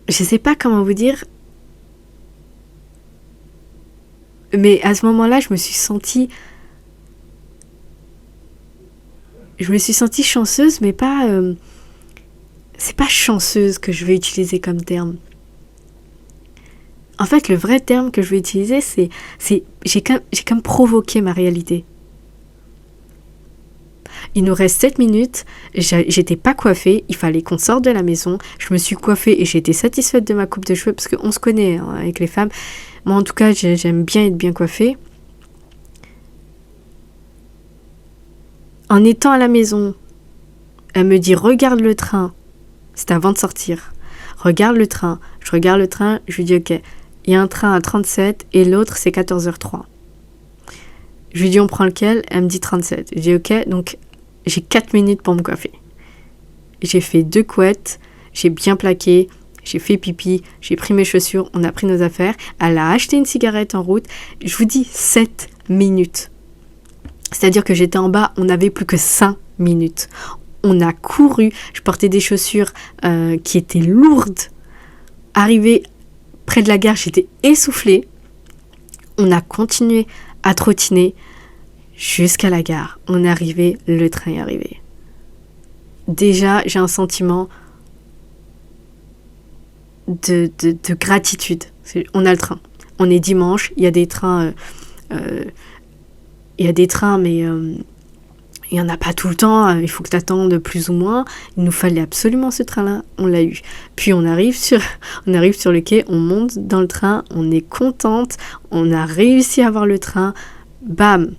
Je sais pas comment vous dire. Mais à ce moment-là, je me suis sentie chanceuse, mais pas... c'est pas chanceuse que je vais utiliser comme terme. En fait, le vrai terme que je vais utiliser, c'est j'ai comme provoqué ma réalité. Il nous reste 7 minutes, j'étais pas coiffée, il fallait qu'on sorte de la maison. Je me suis coiffée et j'étais satisfaite de ma coupe de cheveux parce qu'on se connaît avec les femmes. Moi, en tout cas, j'aime bien être bien coiffée. En étant à la maison, elle me dit « Regarde le train ». C'était avant de sortir. « Regarde le train ». Je regarde le train, je lui dis « Ok, il y a un train à 37 et l'autre c'est 14h03 ». Je lui dis « On prend lequel ?» Elle me dit 37. Je dis « Ok, donc j'ai 4 minutes pour me coiffer ». J'ai fait 2 couettes, j'ai bien plaqué, j'ai fait pipi, j'ai pris mes chaussures, on a pris nos affaires. Elle a acheté une cigarette en route. Je vous dis 7 minutes. C'est-à-dire que j'étais en bas, on n'avait plus que 5 minutes. On a couru, je portais des chaussures qui étaient lourdes. Arrivé près de la gare, j'étais essoufflée. On a continué à trottiner jusqu'à la gare. On est arrivé, le train est arrivé. Déjà, j'ai un sentiment de gratitude. On a le train. On est dimanche, il y a des trains, mais il n'y en a pas tout le temps. Il faut que tu attendes plus ou moins. Il nous fallait absolument ce train-là. On l'a eu. Puis on arrive sur le quai, on monte dans le train, on est contente, on a réussi à avoir le train. Bam,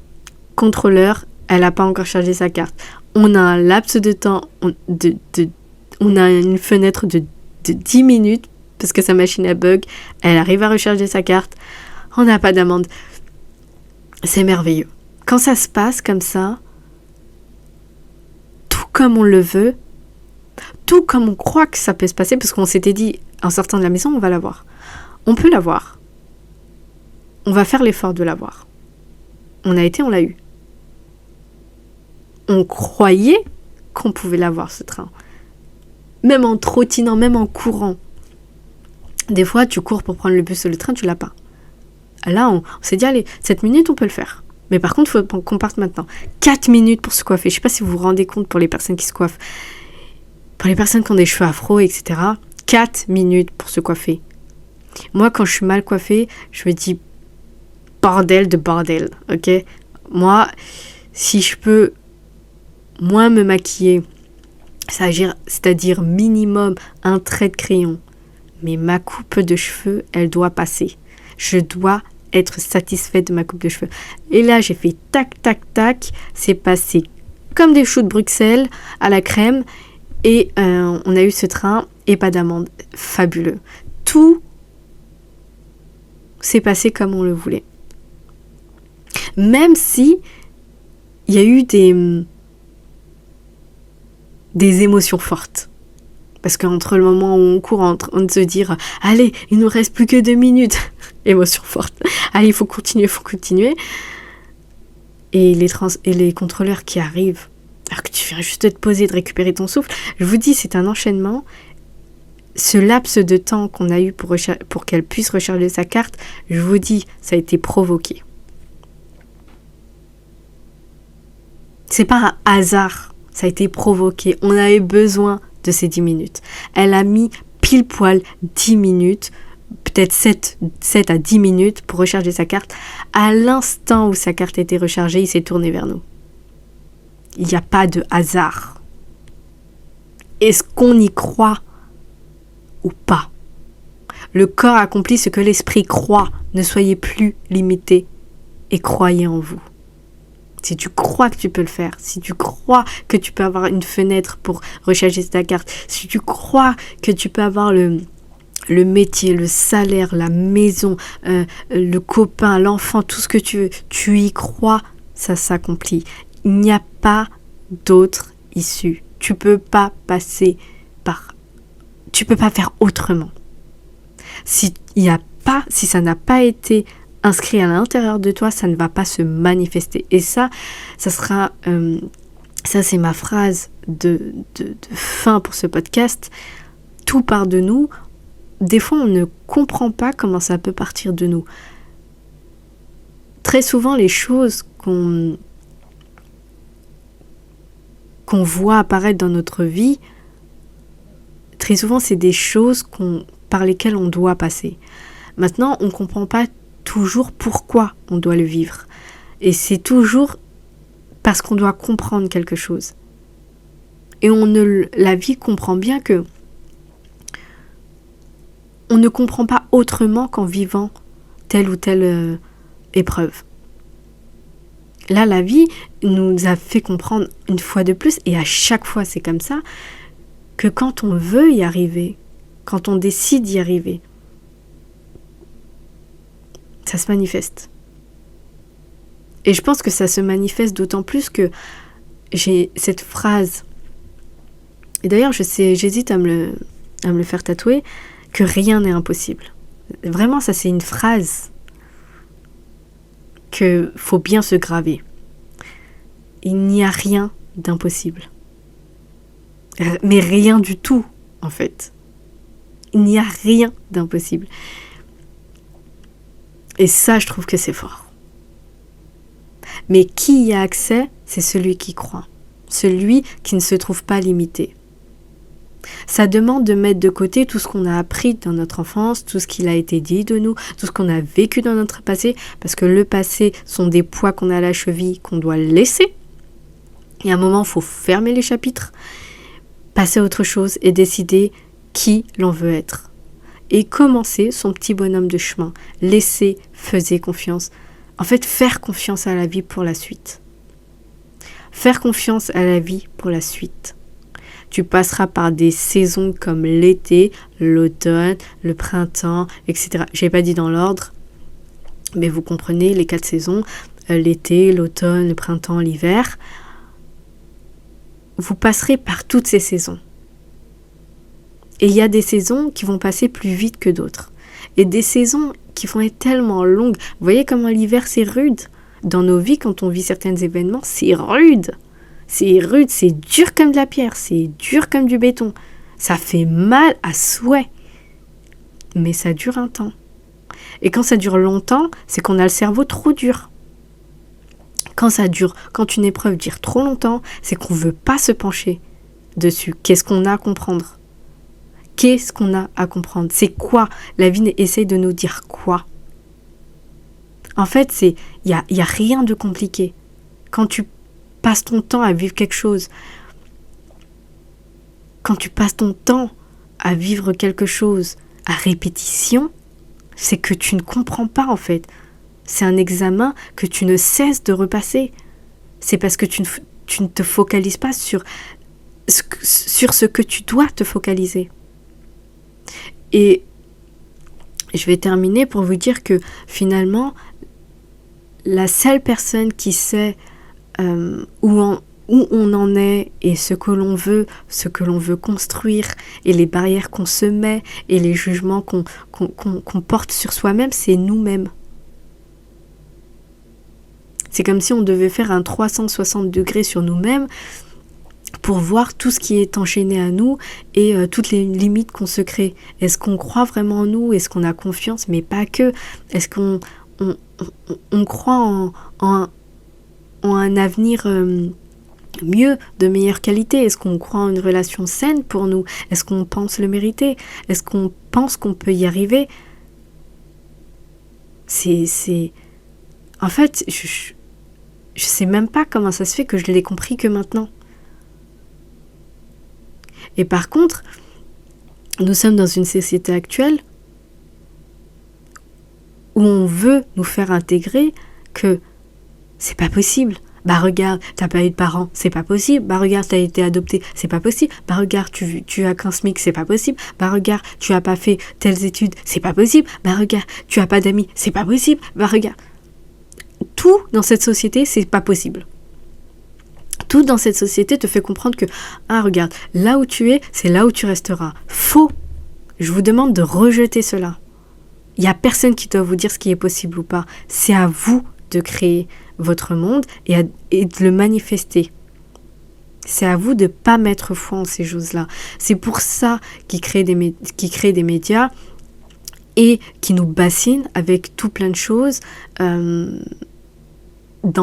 contrôleur, elle n'a pas encore chargé sa carte. On a un laps de temps, on a une fenêtre de 10 minutes parce que sa machine a bug. Elle arrive à recharger sa carte. On n'a pas d'amende. C'est merveilleux. Quand ça se passe comme ça, tout comme on le veut, tout comme on croit que ça peut se passer, parce qu'on s'était dit, en sortant de la maison, on va l'avoir. On peut l'avoir. On va faire l'effort de l'avoir. On l'a eu. On croyait qu'on pouvait l'avoir, ce train. Même en trottinant, même en courant. Des fois, tu cours pour prendre le bus ou le train, tu l'as pas. Là, on s'est dit, allez, 7 minutes, on peut le faire. Mais par contre, il faut qu'on parte maintenant. 4 minutes pour se coiffer. Je ne sais pas si vous vous rendez compte pour les personnes qui se coiffent. Pour les personnes qui ont des cheveux afro, etc. 4 minutes pour se coiffer. Moi, quand je suis mal coiffée, je me dis bordel de bordel, ok ? Moi, si je peux moins me maquiller, c'est-à-dire minimum un trait de crayon, mais ma coupe de cheveux, elle doit passer. Je dois être satisfaite de ma coupe de cheveux. Et là, j'ai fait tac, tac, tac. C'est passé comme des choux de Bruxelles à la crème. Et on a eu ce train et pas d'amende. Fabuleux. Tout s'est passé comme on le voulait. Même si il y a eu des émotions fortes. Parce qu'entre le moment où on court, en train de se dire « Allez, il nous reste plus que 2 minutes !» Émotion forte. « Allez, il faut continuer. » Et les contrôleurs qui arrivent, alors que tu viens juste de te poser, de récupérer ton souffle, je vous dis, c'est un enchaînement. Ce laps de temps qu'on a eu pour qu'elle puisse recharger sa carte, je vous dis, ça a été provoqué. C'est pas un hasard, ça a été provoqué. On avait besoin de ces 10 minutes. Elle a mis pile poil 10 minutes, peut-être 7 à 10 minutes pour recharger sa carte. À l'instant où sa carte était rechargée, il s'est tourné vers nous. Il n'y a pas de hasard. Est-ce qu'on y croit ou pas ? Le corps accomplit ce que l'esprit croit. Ne soyez plus limité et croyez en vous. Si tu crois que tu peux le faire, si tu crois que tu peux avoir une fenêtre pour recharger ta carte, si tu crois que tu peux avoir le métier, le salaire, la maison, le copain, l'enfant, tout ce que tu veux, tu y crois, ça s'accomplit. Il n'y a pas d'autre issue. Tu peux pas faire autrement. Si ça n'a pas été inscrit à l'intérieur de toi, ça ne va pas se manifester. Et ça sera, ça c'est ma phrase de fin pour ce podcast. Tout part de nous. Des fois, on ne comprend pas comment ça peut partir de nous. Très souvent, les choses qu'on voit apparaître dans notre vie, très souvent, c'est des choses par lesquelles on doit passer. Maintenant, on ne comprend pas toujours pourquoi on doit le vivre. Et c'est toujours parce qu'on doit comprendre quelque chose. Et la vie comprend bien que on ne comprend pas autrement qu'en vivant telle ou telle épreuve. Là, la vie nous a fait comprendre une fois de plus, et à chaque fois c'est comme ça, que quand on veut y arriver, quand on décide d'y arriver, ça se manifeste. Et je pense que ça se manifeste d'autant plus que j'ai cette phrase, et d'ailleurs j'hésite à me le faire tatouer, que rien n'est impossible. Vraiment, ça c'est une phrase que faut bien se graver. Il n'y a rien d'impossible. Mais rien du tout, en fait. Il n'y a rien d'impossible. Et ça, je trouve que c'est fort. Mais qui y a accès, c'est celui qui croit. Celui qui ne se trouve pas limité. Ça demande de mettre de côté tout ce qu'on a appris dans notre enfance, tout ce qu'il a été dit de nous, tout ce qu'on a vécu dans notre passé, parce que le passé sont des poids qu'on a à la cheville, qu'on doit laisser. Et à un moment, il faut fermer les chapitres, passer à autre chose et décider qui l'on veut être. Et commencer son petit bonhomme de chemin. Laisser, faisez confiance. En fait, faire confiance à la vie pour la suite. Faire confiance à la vie pour la suite. Tu passeras par des saisons comme l'été, l'automne, le printemps, etc. Je n'ai pas dit dans l'ordre, mais vous comprenez les 4 saisons, l'été, l'automne, le printemps, l'hiver. Vous passerez par toutes ces saisons. Et il y a des saisons qui vont passer plus vite que d'autres. Et des saisons qui vont être tellement longues. Vous voyez comment l'hiver c'est rude. Dans nos vies, quand on vit certains événements, c'est rude. C'est rude, c'est dur comme de la pierre, c'est dur comme du béton. Ça fait mal à souhait. Mais ça dure un temps. Et quand ça dure longtemps, c'est qu'on a le cerveau trop dur. Quand une épreuve dure trop longtemps, c'est qu'on ne veut pas se pencher dessus. Qu'est-ce qu'on a à comprendre ? Qu'est-ce qu'on a à comprendre ? C'est quoi ? La vie essaye de nous dire quoi ? En fait, il y a rien de compliqué. Quand tu passes ton temps à vivre quelque chose, quand tu passes ton temps à vivre quelque chose à répétition, c'est que tu ne comprends pas en fait. C'est un examen que tu ne cesses de repasser. C'est parce que tu ne te focalises pas sur ce que tu dois te focaliser. Et je vais terminer pour vous dire que finalement, la seule personne qui sait où on en est et ce que l'on veut construire et les barrières qu'on se met et les jugements qu'on porte sur soi-même, c'est nous-mêmes. C'est comme si on devait faire un 360 degrés sur nous-mêmes pour voir tout ce qui est enchaîné à nous et toutes les limites qu'on se crée. Est-ce qu'on croit vraiment en nous ? Est-ce qu'on a confiance ? Mais pas que. Est-ce qu'on croit en un avenir mieux, de meilleure qualité ? Est-ce qu'on croit en une relation saine pour nous ? Est-ce qu'on pense le mériter ? Est-ce qu'on pense qu'on peut y arriver ? En fait, je sais même pas comment ça se fait que je l'ai compris que maintenant. Et par contre, nous sommes dans une société actuelle où on veut nous faire intégrer que c'est pas possible. Bah regarde, t'as pas eu de parents, c'est pas possible. Bah regarde, t'as été adopté, c'est pas possible. Bah regarde, tu as qu'un SMIC, c'est pas possible. Bah regarde, tu as pas fait telles études, c'est pas possible. Bah regarde, tu as pas d'amis, c'est pas possible. Bah regarde. Tout dans cette société, c'est pas possible. Tout dans cette société te fait comprendre que, regarde, là où tu es, c'est là où tu resteras. Faux. Je vous demande de rejeter cela. Il n'y a personne qui doit vous dire ce qui est possible ou pas. C'est à vous de créer votre monde et de le manifester. C'est à vous de ne pas mettre foi en ces choses-là. C'est pour ça qu'ils créent des médias et qui nous bassinent avec tout plein de choses dans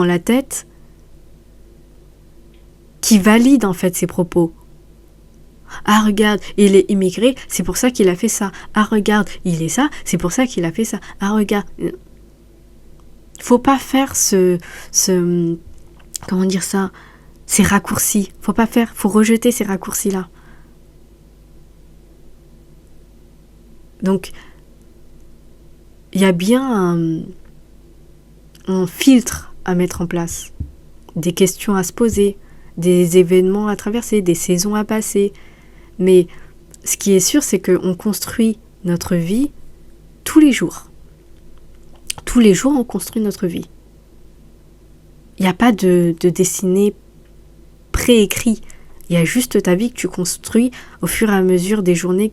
la tête qui valide en fait ses propos. Regarde, il est immigré, c'est pour ça qu'il a fait ça. Regarde, il est ça, c'est pour ça qu'il a fait ça. Regarde. Faut pas faire comment dire ça, ces raccourcis. Faut rejeter ces raccourcis-là. Donc, il y a bien un filtre à mettre en place, des questions à se poser, des événements à traverser, des saisons à passer. Mais ce qui est sûr, c'est qu'on construit notre vie tous les jours. Tous les jours, on construit notre vie. Il n'y a pas de destinée préécrit. Il y a juste ta vie que tu construis au fur et à mesure des journées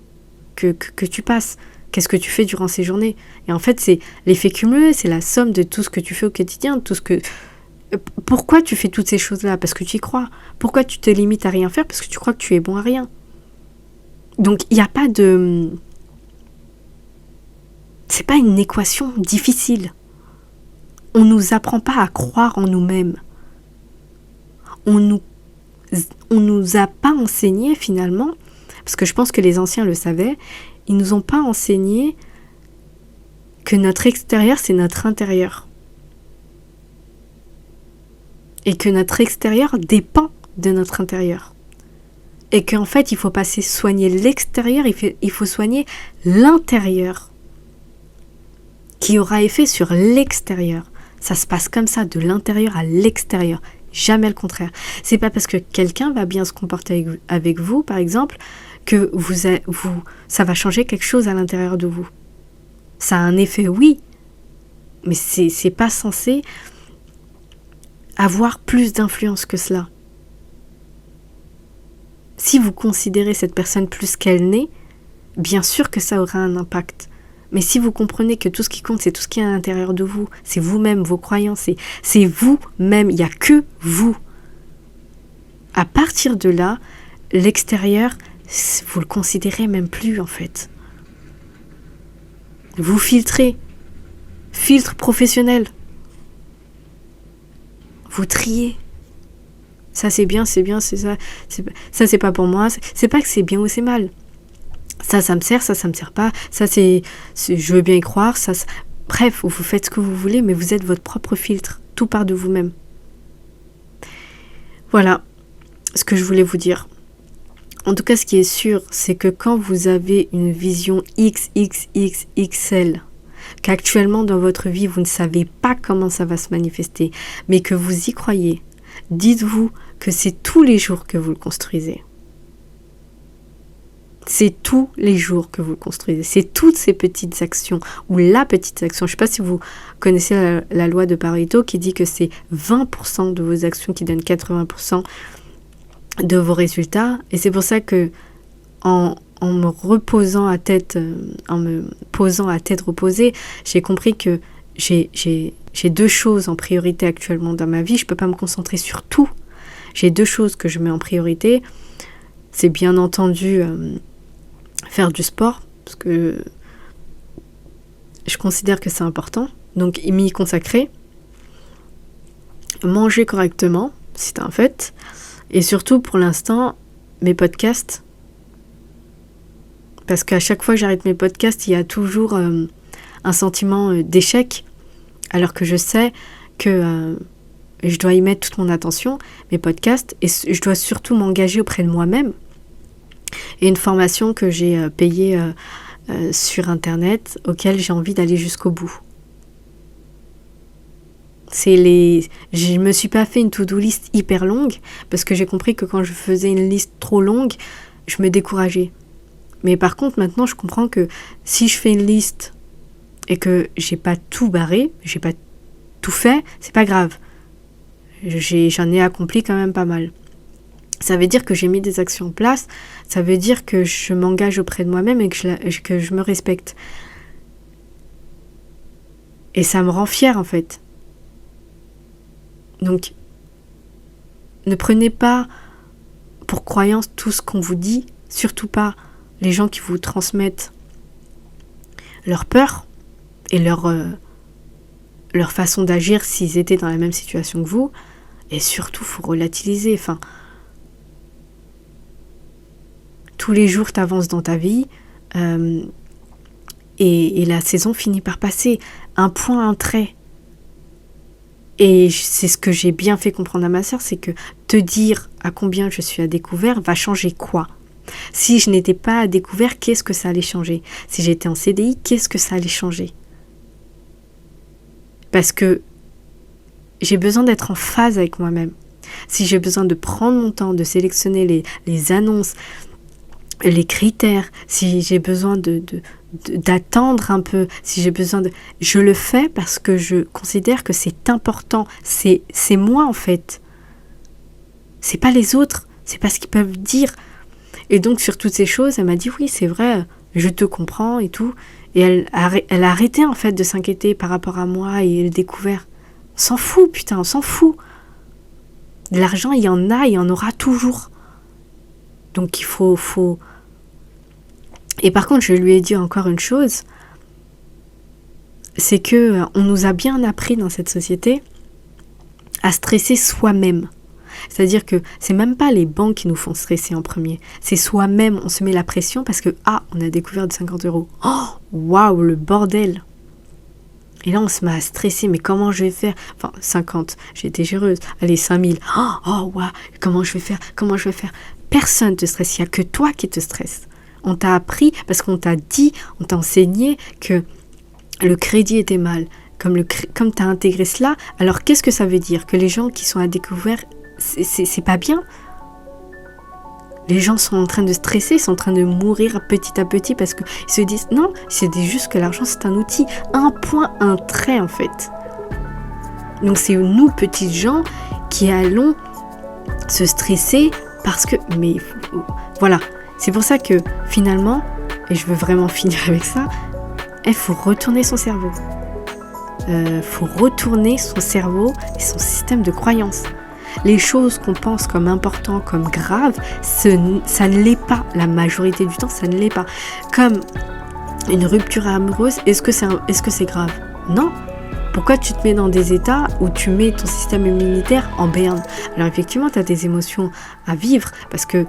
que tu passes. Qu'est-ce que tu fais durant ces journées? Et en fait, c'est l'effet cumulé, c'est la somme de tout ce que tu fais au quotidien, tout ce que... Pourquoi tu fais toutes ces choses-là? Parce que tu y crois. Pourquoi tu te limites à rien faire? Parce que tu crois que tu es bon à rien. Donc, il n'y a pas de... C'est pas une équation difficile. On nous apprend pas à croire en nous-mêmes. On nous a pas enseigné finalement, parce que je pense que les anciens le savaient, ils nous ont pas enseigné que notre extérieur c'est notre intérieur. Et que notre extérieur dépend de notre intérieur. Et qu'en fait, il faut pas soigner l'extérieur, il faut soigner l'intérieur. Qui aura effet sur l'extérieur. Ça se passe comme ça, de l'intérieur à l'extérieur. Jamais le contraire. C'est pas parce que quelqu'un va bien se comporter avec vous, par exemple, que ça va changer quelque chose à l'intérieur de vous. Ça a un effet, oui, mais c'est pas censé avoir plus d'influence que cela. Si vous considérez cette personne plus qu'elle n'est, bien sûr que ça aura un impact. Mais si vous comprenez que tout ce qui compte, c'est tout ce qui est à l'intérieur de vous, c'est vous-même, vos croyances, c'est vous-même, il n'y a que vous. À partir de là, l'extérieur, vous le considérez même plus en fait. Vous filtrez. Filtre professionnel. Vous triez. Ça c'est bien, c'est ça. Ça c'est pas pour moi. C'est pas que c'est bien ou c'est mal. Ça me sert, ça me sert pas. Ça je veux bien y croire. Bref, vous faites ce que vous voulez, mais vous êtes votre propre filtre. Tout part de vous-même. Voilà ce que je voulais vous dire. En tout cas, ce qui est sûr, c'est que quand vous avez une vision XXXXL, qu'actuellement dans votre vie, vous ne savez pas comment ça va se manifester, mais que vous y croyez, dites-vous que c'est tous les jours que vous le construisez. C'est tous les jours que vous le construisez. C'est toutes ces petites actions, ou la petite action. Je ne sais pas si vous connaissez la loi de Pareto qui dit que c'est 20% de vos actions qui donnent 80% de vos résultats. Et c'est pour ça que en me posant à tête reposée, j'ai compris que j'ai deux choses en priorité actuellement dans ma vie. Je ne peux pas me concentrer sur tout. J'ai deux choses que je mets en priorité. C'est bien entendu faire du sport, parce que je considère que c'est important. Donc m'y consacrer. Manger correctement, c'est un fait. Et surtout, pour l'instant, mes podcasts. Parce qu'à chaque fois que j'arrête mes podcasts, il y a toujours un sentiment d'échec. Alors que je sais que je dois y mettre toute mon attention, mes podcasts. Et je dois surtout m'engager auprès de moi-même. Et une formation que j'ai payée sur Internet, auquel j'ai envie d'aller jusqu'au bout. Je me suis pas fait une to-do list hyper longue, parce que j'ai compris que quand je faisais une liste trop longue, je me décourageais. Mais par contre, maintenant, je comprends que si je fais une liste et que j'ai pas tout barré, j'ai pas tout fait, c'est pas grave. J'en ai accompli quand même pas mal. Ça veut dire que j'ai mis des actions en place, ça veut dire que je m'engage auprès de moi-même et que je me respecte. Et ça me rend fière en fait. Donc, ne prenez pas pour croyance tout ce qu'on vous dit, surtout pas les gens qui vous transmettent leur peur et leur façon d'agir s'ils étaient dans la même situation que vous. Et surtout, il faut relativiser. Enfin, tous les jours, tu avances dans ta vie et la saison finit par passer. Un point, un trait. Et c'est ce que j'ai bien fait comprendre à ma sœur, c'est que te dire à combien je suis à découvert va changer quoi? Si je n'étais pas à découvert, qu'est-ce que ça allait changer? Si j'étais en CDI, qu'est-ce que ça allait changer? Parce que j'ai besoin d'être en phase avec moi-même, si j'ai besoin de prendre mon temps, de sélectionner les annonces, les critères, si j'ai besoin d'attendre un peu, si j'ai besoin de... Je le fais parce que je considère que c'est important. C'est moi en fait. C'est pas les autres. C'est pas ce qu'ils peuvent dire. Et donc sur toutes ces choses, elle m'a dit oui, c'est vrai, je te comprends et tout. Et elle a arrêté en fait de s'inquiéter par rapport à moi et le découvert. On s'en fout, putain, on s'en fout. De l'argent, il y en a, il y en aura toujours. Donc il faut... Et par contre, je lui ai dit encore une chose, c'est que on nous a bien appris dans cette société à stresser soi-même. C'est-à-dire que c'est même pas les banques qui nous font stresser en premier, c'est soi-même, on se met la pression parce que on a découvert de 50 €. Oh, waouh, le bordel. Et là, on se met à stresser, mais comment je vais faire? Enfin, 50, j'ai été généreuse. Allez, 5000. Oh, waouh, comment je vais faire? Personne ne te stresse, il n'y a que toi qui te stresse. On t'a appris, parce qu'on t'a dit, on t'a enseigné que le crédit était mal. Comme tu as intégré cela, alors qu'est-ce que ça veut dire? Que les gens qui sont à découvert, c'est pas bien? Les gens sont en train de stresser, ils sont en train de mourir petit à petit parce qu'ils se disent non, c'est juste que l'argent c'est un outil, un point, un trait en fait. Donc c'est nous petits gens qui allons se stresser parce que, mais voilà, c'est pour ça que finalement, et je veux vraiment finir avec ça, il faut retourner son cerveau. Faut retourner son cerveau et son système de croyance. Les choses qu'on pense comme importantes, comme graves, ça ne l'est pas. La majorité du temps, ça ne l'est pas. Comme une rupture amoureuse, est-ce que c'est grave? Non. Pourquoi tu te mets dans des états où tu mets ton système immunitaire en berne? Alors effectivement, tu as des émotions à vivre parce que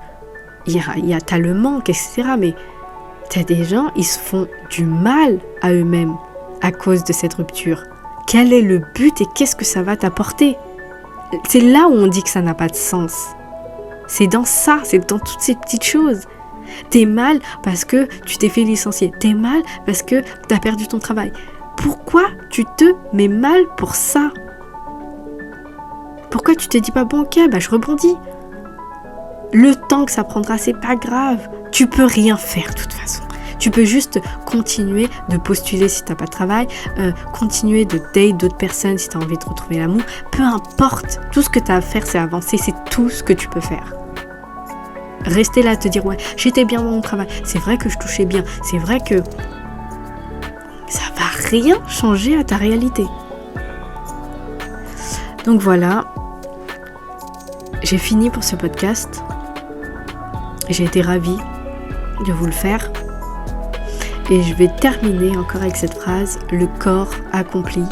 t'as le manque, etc. Mais tu as des gens, ils se font du mal à eux-mêmes à cause de cette rupture. Quel est le but et qu'est-ce que ça va t'apporter? C'est là où on dit que ça n'a pas de sens. C'est dans ça, c'est dans toutes ces petites choses. T'es mal parce que tu t'es fait licencier. T'es mal parce que t'as perdu ton travail. Pourquoi tu te mets mal pour ça? Pourquoi tu te dis pas bon ok, je rebondis. Le temps que ça prendra, c'est pas grave. Tu peux rien faire de toute façon. Tu peux juste continuer de postuler si t'as pas de travail, continuer de date d'autres personnes si t'as envie de retrouver l'amour. Peu importe, tout ce que t'as à faire, c'est avancer, c'est tout ce que tu peux faire. Rester là, te dire ouais, j'étais bien dans mon travail, c'est vrai que je touchais bien, c'est vrai que ça va rien changer à ta réalité. Donc voilà, j'ai fini pour ce podcast. J'ai été ravie de vous le faire. Et je vais terminer encore avec cette phrase, le corps accomplit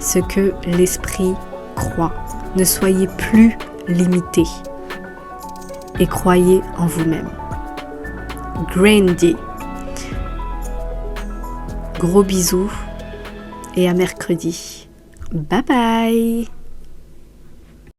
ce que l'esprit croit. Ne soyez plus limité et croyez en vous-même. Grandy. Gros bisous et à mercredi. Bye bye.